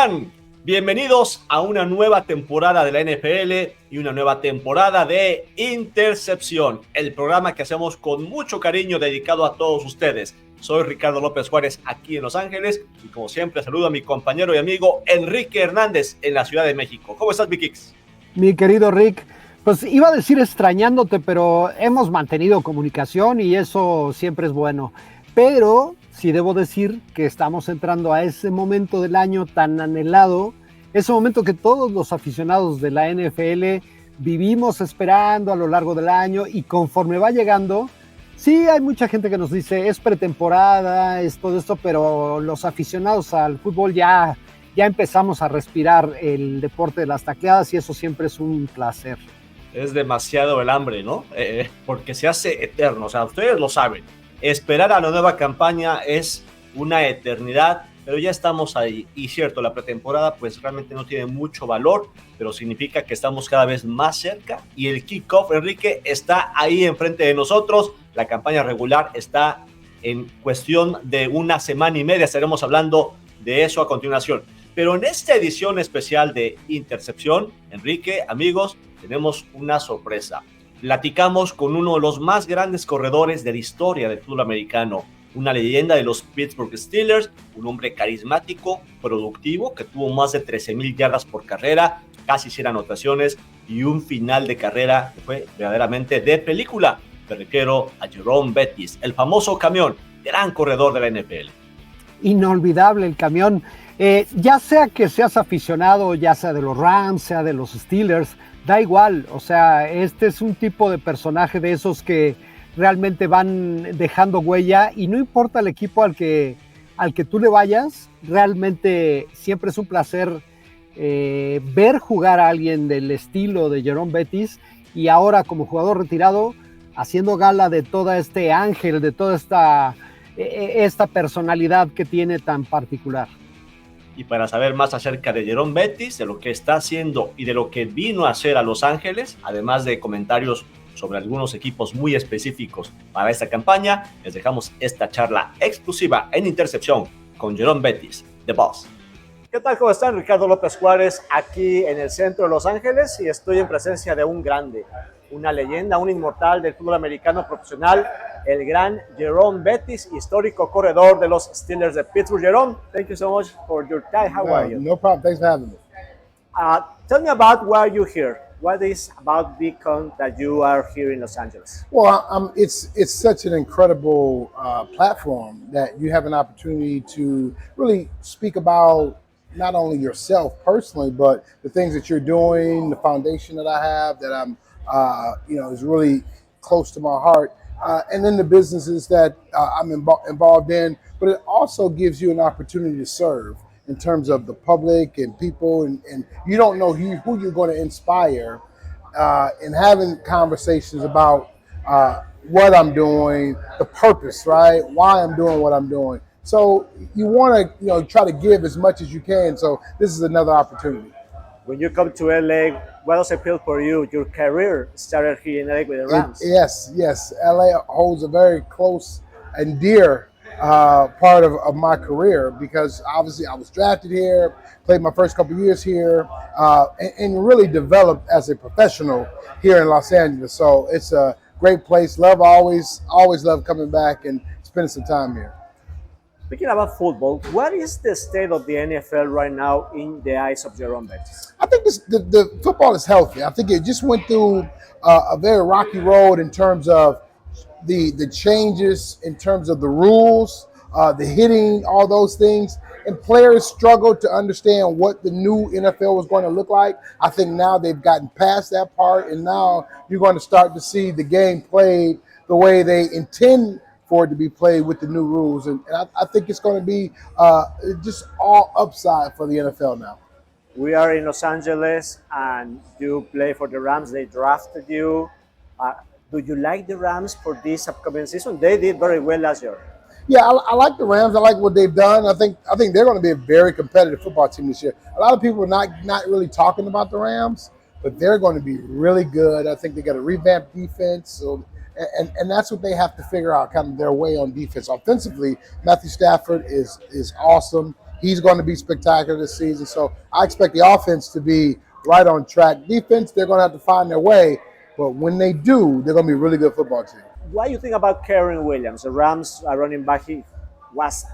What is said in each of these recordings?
están? Bienvenidos a una nueva temporada de la NFL y una nueva temporada de Intercepción, el programa que hacemos con mucho cariño dedicado a todos ustedes. Soy Ricardo López Juárez aquí en Los Ángeles y como siempre saludo a mi compañero y amigo Enrique Hernández en la Ciudad de México. ¿Cómo estás, Vikix? Mi querido Rick, pues iba a decir extrañándote, pero hemos mantenido comunicación y eso siempre es bueno. Pero sí debo decir que estamos entrando a ese momento del año tan anhelado, ese momento que todos los aficionados de la NFL vivimos esperando a lo largo del año y conforme va llegando, sí hay mucha gente que nos dice es pretemporada, es todo esto, pero los aficionados al fútbol ya empezamos a respirar el deporte de las tacleadas y eso siempre es un placer. Es demasiado el hambre, ¿no? Porque se hace eterno, o sea, ustedes lo saben. Esperar a la nueva campaña es una eternidad, pero ya estamos ahí. Y cierto, la pretemporada pues realmente no tiene mucho valor, pero significa que estamos cada vez más cerca y el kickoff, Enrique, está ahí enfrente de nosotros. La campaña regular está en cuestión de una semana y media. Estaremos hablando de eso a continuación. Pero en esta edición especial de Intercepción, Enrique, amigos, tenemos una sorpresa. Platicamos con uno de los más grandes corredores de la historia del fútbol americano, una leyenda de los Pittsburgh Steelers, un hombre carismático, productivo, que tuvo más de 13,000 yardas por carrera, casi 100 anotaciones y un final de carrera que fue verdaderamente de película. Me refiero a Jerome Bettis, el famoso camión, gran corredor de la NFL. Inolvidable el camión. Ya sea que seas aficionado, ya sea de los Rams, sea de los Steelers, da igual, o sea, este es un tipo de personaje de esos que realmente van dejando huella y no importa el equipo al que tú le vayas, realmente siempre es un placer ver jugar a alguien del estilo de Jerome Bettis y ahora como jugador retirado, haciendo gala de todo este ángel, de toda esta personalidad que tiene tan particular. Y para saber más acerca de Jerome Bettis, de lo que está haciendo y de lo que vino a hacer a Los Ángeles, además de comentarios sobre algunos equipos muy específicos para esta campaña, les dejamos esta charla exclusiva en Intercepción con Jerome Bettis, The Boss. ¿Qué tal? ¿Cómo están? Ricardo López Juárez, aquí en el centro de Los Ángeles y estoy en presencia de un grande, una leyenda, un inmortal del fútbol americano profesional, el gran Jerome Bettis, histórico corredor de los Steelers de Pittsburgh. Jerome, thank you so much for your time. How are you? No problem. Thanks for having me. Tell me about why you here. What is about Beacon that you are here in Los Angeles? Well, it's such an incredible platform that you have an opportunity to really speak about not only yourself personally, but the things that you're doing, the foundation that I have that I'm, is really close to my heart. And then the businesses that I'm involved in, but it also gives you an opportunity to serve in terms of the public and people, and you don't know who you're going to inspire, and having conversations about what I'm doing, the purpose, right? Why I'm doing what I'm doing. So you want to, try to give as much as you can. So this is another opportunity. When you come to LA, what does it feel for you? Your career started here in LA with the Rams. Yes. LA holds a very close and dear part of my career because obviously I was drafted here, played my first couple of years here, and really developed as a professional here in Los Angeles. So it's a great place. Always love coming back and spending some time here. Speaking about football, what is the state of the NFL right now in the eyes of Jerome Bettis? I think the football is healthy. I think it just went through a very rocky road in terms of the changes, in terms of the rules, the hitting, all those things. And players struggled to understand what the new NFL was going to look like. I think now they've gotten past that part, and now you're going to start to see the game played the way they intend for it to be played with the new rules. And I think it's going to be just all upside for the NFL now. We are in Los Angeles, and you play for the Rams. They drafted you. Do you like the Rams for this upcoming season? They did very well last year. Yeah, I like the Rams. I like what they've done. I think they're going to be a very competitive football team this year. A lot of people are not really talking about the Rams, but they're going to be really good. I think they got a revamped defense. So And that's what they have to figure out, kind of their way on defense. Offensively, Matthew Stafford is awesome. He's going to be spectacular this season. So I expect the offense to be right on track. Defense, they're going to have to find their way. But when they do, they're going to be a really good football team. What do you think about Karen Williams? The Rams running back, he was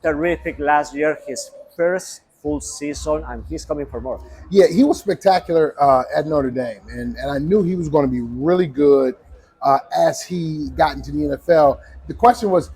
terrific last year, his first full season, and he's coming for more. Yeah, he was spectacular at Notre Dame, and I knew he was going to be really good as he got into the NFL. The question was,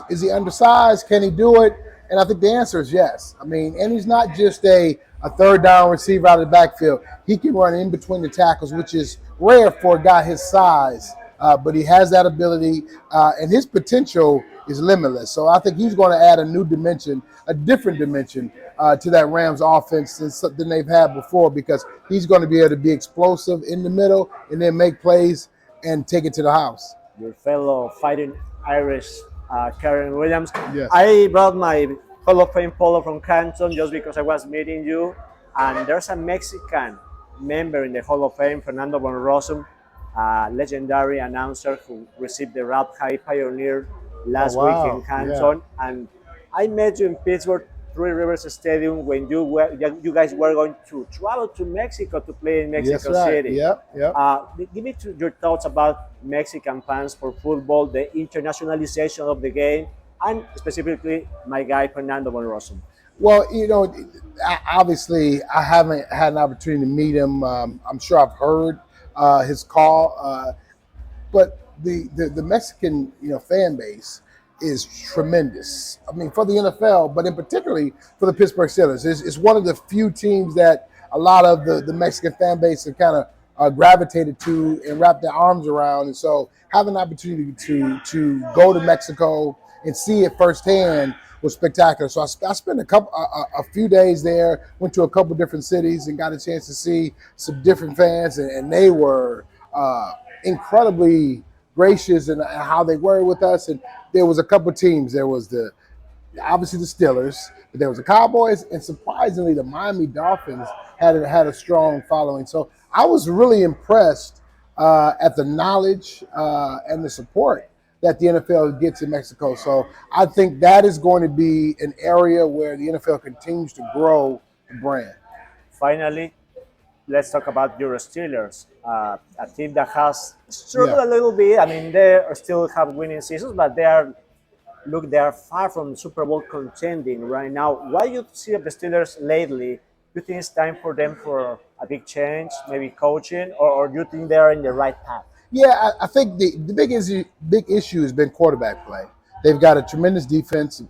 is he undersized? Can he do it? And I think the answer is yes. I mean, and he's not just a third down receiver out of the backfield. He can run in between the tackles, which is rare for a guy his size. But he has that ability, and his potential is limitless. So I think he's going to add a new dimension, a different dimension to that Rams offense than they've had before, because he's going to be able to be explosive in the middle and then make plays and take it to the house. Your fellow fighting Irish, Karen Williams. Yes. I brought my Hall of Fame polo from Canton just because I was meeting you, and there's a Mexican member in the Hall of Fame, Fernando von Rossum, legendary announcer who received the Ralph High Pioneer last week in Canton. Yeah. And I met you in Pittsburgh, Three Rivers Stadium, when you guys were going to travel to Mexico to play in Mexico City. Give me your thoughts about Mexican fans for football, the internationalization of the game, and specifically my guy Fernando von Rossum. Well, obviously I haven't had an opportunity to meet him. I'm sure I've heard his call, but the Mexican fan base is tremendous. I mean, for the NFL, but in particularly for the Pittsburgh Steelers. It's one of the few teams that a lot of the Mexican fan base have kind of gravitated to and wrapped their arms around. And so having an opportunity to go to Mexico and see it firsthand was spectacular. So I spent a few days there, went to a couple different cities and got a chance to see some different fans, and they were incredibly gracious in how they were with us. And there was a couple teams. There was obviously the Steelers, but there was the Cowboys, and surprisingly the Miami Dolphins had a strong following. So I was really impressed at the knowledge and the support that the NFL gets in Mexico. So I think that is going to be an area where the NFL continues to grow the brand. Finally, let's talk about your Steelers, a team that has struggled a little bit. I mean, they still have winning seasons, but they are far from Super Bowl contending right now. Why do you see the Steelers lately? Do you think it's time for them for a big change, maybe coaching, or do you think they're in the right path? Yeah, I think the big issue has been quarterback play. They've got a tremendous defense,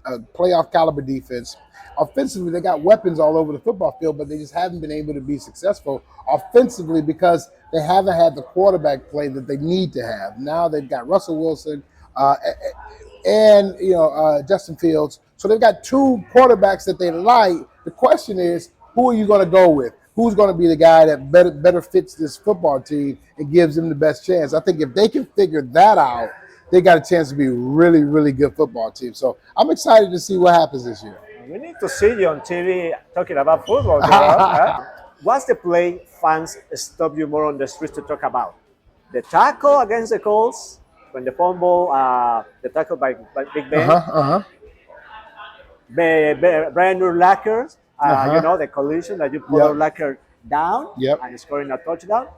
a playoff caliber defense. Offensively, they got weapons all over the football field, but they just haven't been able to be successful offensively because they haven't had the quarterback play that they need to have. Now they've got Russell Wilson and Justin Fields. So they've got two quarterbacks that they like. The question is, who are you going to go with? Who's going to be the guy that better fits this football team and gives them the best chance? I think if they can figure that out, they got a chance to be a really, really good football team. So I'm excited to see what happens this year. We need to see you on TV talking about football. What's the play fans stop you more on the streets to talk about? The tackle against the Colts, when the fumble, the tackle by Big Ben. Brian Urlacher, the collision that you put Urlacher down and scoring a touchdown.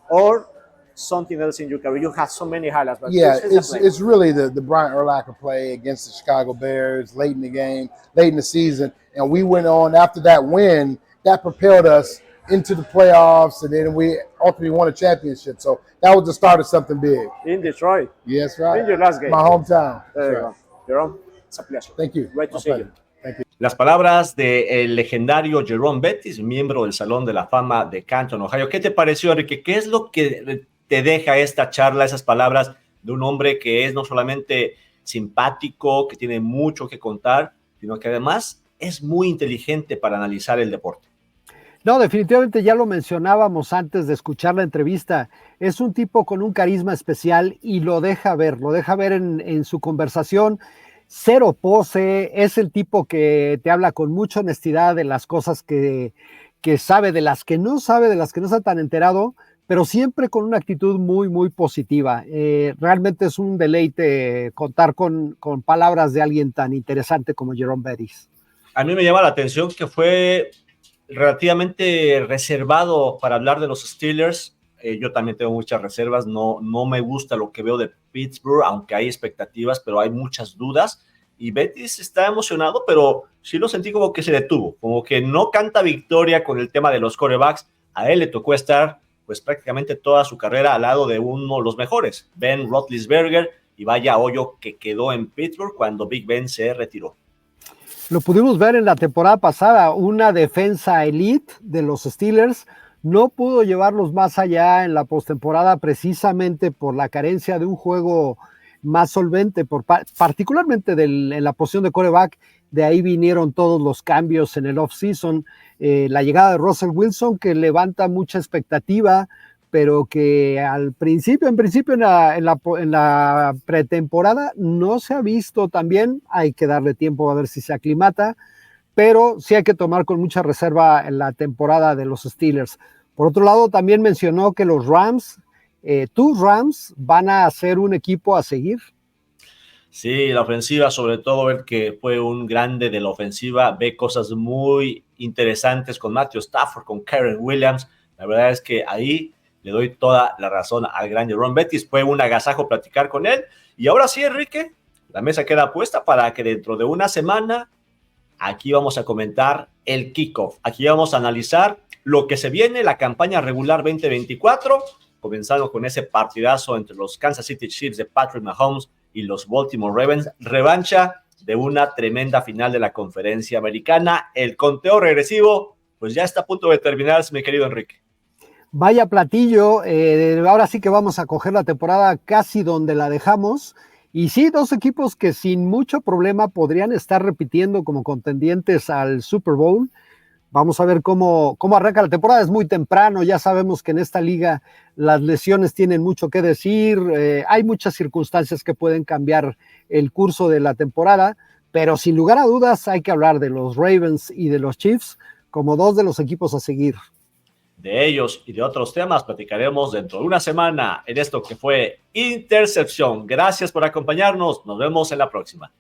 Or something else in your career. You have so many highlights. But it's really the Brian Urlacher play against the Chicago Bears late in the game, late in the season. And we went on after that win, that propelled us into the playoffs, and then we ultimately won a championship. So that was the start of something big. In Detroit. Yes, right. In your last game. My hometown. There you go. Jerome, it's a pleasure. Thank you. Great to see you. Thank you. Las palabras del legendario Jerome Bettis, miembro del Salón de la Fama de Canton, Ohio. ¿Qué te pareció, Enrique? ¿Qué es lo que te deja esta charla, esas palabras de un hombre que es no solamente simpático, que tiene mucho que contar, sino que además es muy inteligente para analizar el deporte? No, definitivamente ya lo mencionábamos antes de escuchar la entrevista. Es un tipo con un carisma especial y lo deja ver en su conversación. Cero pose, es el tipo que te habla con mucha honestidad de las cosas que sabe, de las que no sabe, de las que no está tan enterado, pero siempre con una actitud muy, muy positiva. Realmente es un deleite contar con palabras de alguien tan interesante como Jerome Bettis. A mí me llama la atención que fue relativamente reservado para hablar de los Steelers. Yo también tengo muchas reservas, no me gusta lo que veo de Pittsburgh, aunque hay expectativas, pero hay muchas dudas. Y Betis está emocionado, pero sí lo sentí como que se detuvo, como que no canta victoria con el tema de los quarterbacks. A él le tocó estar pues prácticamente toda su carrera al lado de uno de los mejores, Ben Roethlisberger, y vaya hoyo que quedó en Pittsburgh cuando Big Ben se retiró. Lo pudimos ver en la temporada pasada, una defensa elite de los Steelers no pudo llevarlos más allá en la postemporada precisamente por la carencia de un juego más solvente, particularmente en la posición de quarterback. De ahí vinieron todos los cambios en el off-season, la llegada de Russell Wilson, que levanta mucha expectativa, pero que en principio en la pretemporada no se ha visto tan bien. Hay que darle tiempo a ver si se aclimata, pero sí hay que tomar con mucha reserva en la temporada de los Steelers. Por otro lado, también mencionó que los Rams, tus Rams, van a ser un equipo a seguir. Sí, la ofensiva, sobre todo el que fue un grande de la ofensiva, ve cosas muy interesantes con Matthew Stafford, con Karen Williams. La verdad es que ahí le doy toda la razón al grande Ron Betis. Fue un agasajo platicar con él. Y ahora sí, Enrique, la mesa queda puesta para que dentro de una semana aquí vamos a comentar el kickoff. Aquí vamos a analizar lo que se viene, la campaña regular 2024, comenzando con ese partidazo entre los Kansas City Chiefs de Patrick Mahomes y los Baltimore Ravens, revancha de una tremenda final de la conferencia americana. El conteo regresivo, pues ya está a punto de terminarse, mi querido Enrique. Vaya platillo, ahora sí que vamos a coger la temporada casi donde la dejamos. Y sí, dos equipos que sin mucho problema podrían estar repitiendo como contendientes al Super Bowl. Vamos a ver cómo arranca la temporada. Es muy temprano, ya sabemos que en esta liga las lesiones tienen mucho que decir. Hay muchas circunstancias que pueden cambiar el curso de la temporada, pero sin lugar a dudas hay que hablar de los Ravens y de los Chiefs como dos de los equipos a seguir. De ellos y de otros temas platicaremos dentro de una semana en esto que fue Intercepción. Gracias por acompañarnos. Nos vemos en la próxima.